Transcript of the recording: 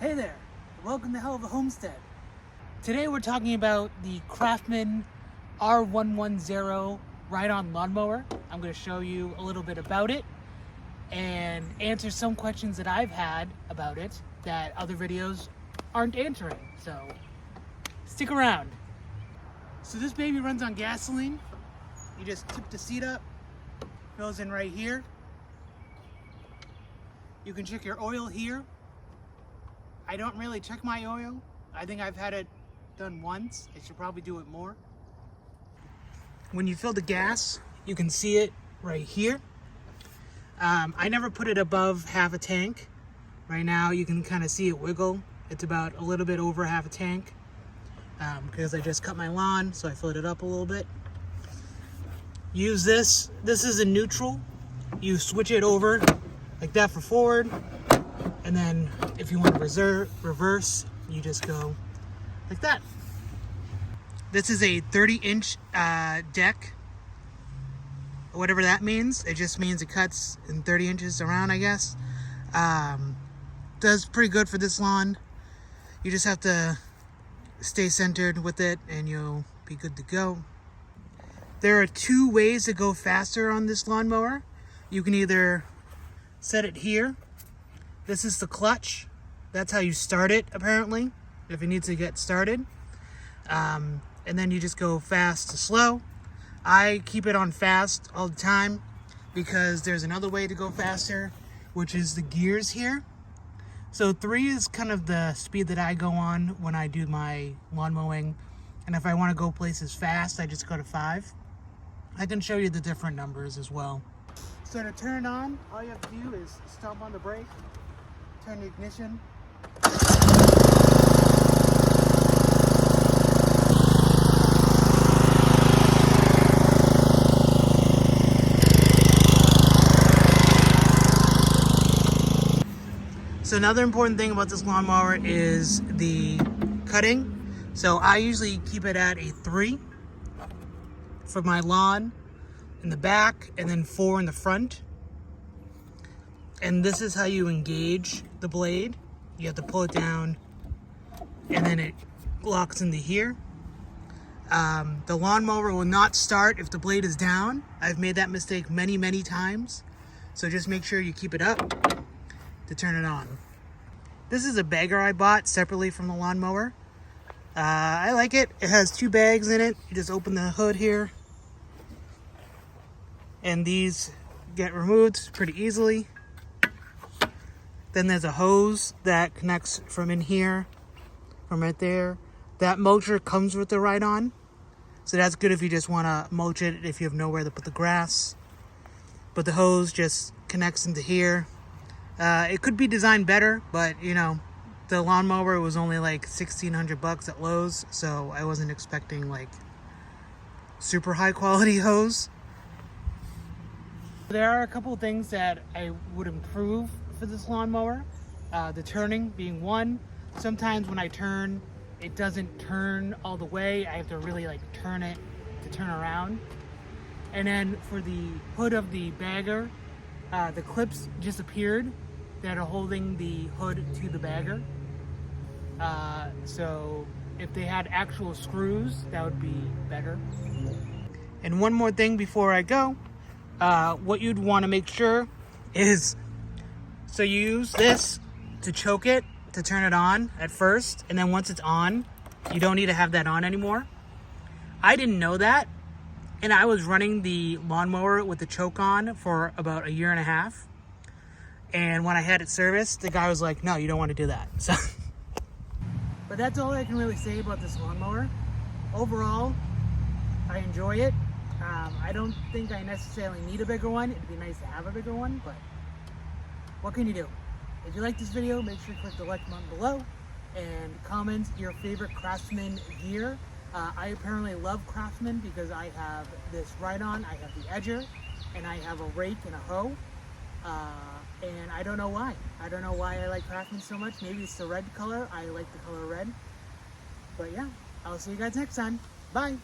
Hey there, welcome to Hell of a Homestead. Today we're talking about the Craftman R110 ride-on lawnmower. I'm going to show you a little bit about it and answer some questions that I've had about it that other videos aren't answering, so stick around. So this baby runs on gasoline. You just tip the seat up, goes in right here. You can check your oil here. I don't really check my oil. I think I've had it done once. I should probably do it more. When you fill the gas, you can see it right here. I never put it above half a tank. Right now you can kind of see it wiggle. It's about a little bit over half a tank because I just cut my lawn, so I filled it up a little bit. Use this. This is a neutral. You switch it over like that for forward. And then if you want to reverse, you just go like that. This is a 30-inch deck, whatever that means. It just means it cuts in 30 inches around, I guess. Does pretty good for this lawn. You just have to stay centered with it and you'll be good to go. There are two ways to go faster on this lawnmower. You can either set it here. This is the clutch. That's how you start it, apparently, if it needs to get started. And then you just go fast to slow. I keep it on fast all the time because there's another way to go faster, which is the gears here. So 3 is kind of the speed that I go on when I do my lawn mowing. And if I want to go places fast, I just go to 5. I can show you the different numbers as well. So to turn it on, all you have to do is stomp on the brake, turn the ignition. So another important thing about this lawnmower is the cutting. So I usually keep it at a 3 for my lawn in the back and then 4 in the front. And this is how you engage the blade. You have to pull it down and then it locks into here. The lawnmower will not start if the blade is down. I've made that mistake many times. So just make sure you keep it up to turn it on. This is a bagger I bought separately from the lawnmower. I like it. It has 2 bags in it. You just open the hood here and these get removed pretty easily. Then there's a hose that connects from in here, from right there. That mulcher comes with the ride-on, so that's good if you just want to mulch it if you have nowhere to put the grass. But the hose just connects into here. It could be designed better, but you know, the lawnmower was only like $1,600 at Lowe's, so I wasn't expecting like super high quality hose. There are a couple of things that I would improve for this lawnmower. The turning being one. Sometimes when I turn, it doesn't turn all the way. I have to really like turn it to turn around. And then for the hood of the bagger, the clips disappeared that are holding the hood to the bagger. So if they had actual screws, that would be better. And one more thing before I go, what you'd want to make sure is, so you use this to choke it, to turn it on at first, and then once it's on, you don't need to have that on anymore. I didn't know that, and I was running the lawnmower with the choke on for about 1.5 years. And when I had it serviced, the guy was like, no, you don't want to do that. So, but that's all I can really say about this lawnmower. Overall, I enjoy it. I don't think I necessarily need a bigger one. It'd be nice to have a bigger one, but what can you do? If you like this video, make sure you click the like button below and comment your favorite Craftsman gear. I apparently love Craftsman because I have this ride-on, I have the edger, and I have a rake and a hoe. And I don't know why. I don't know why I like Craftsman so much. Maybe it's the red color. I like the color red. But yeah, I'll see you guys next time. Bye.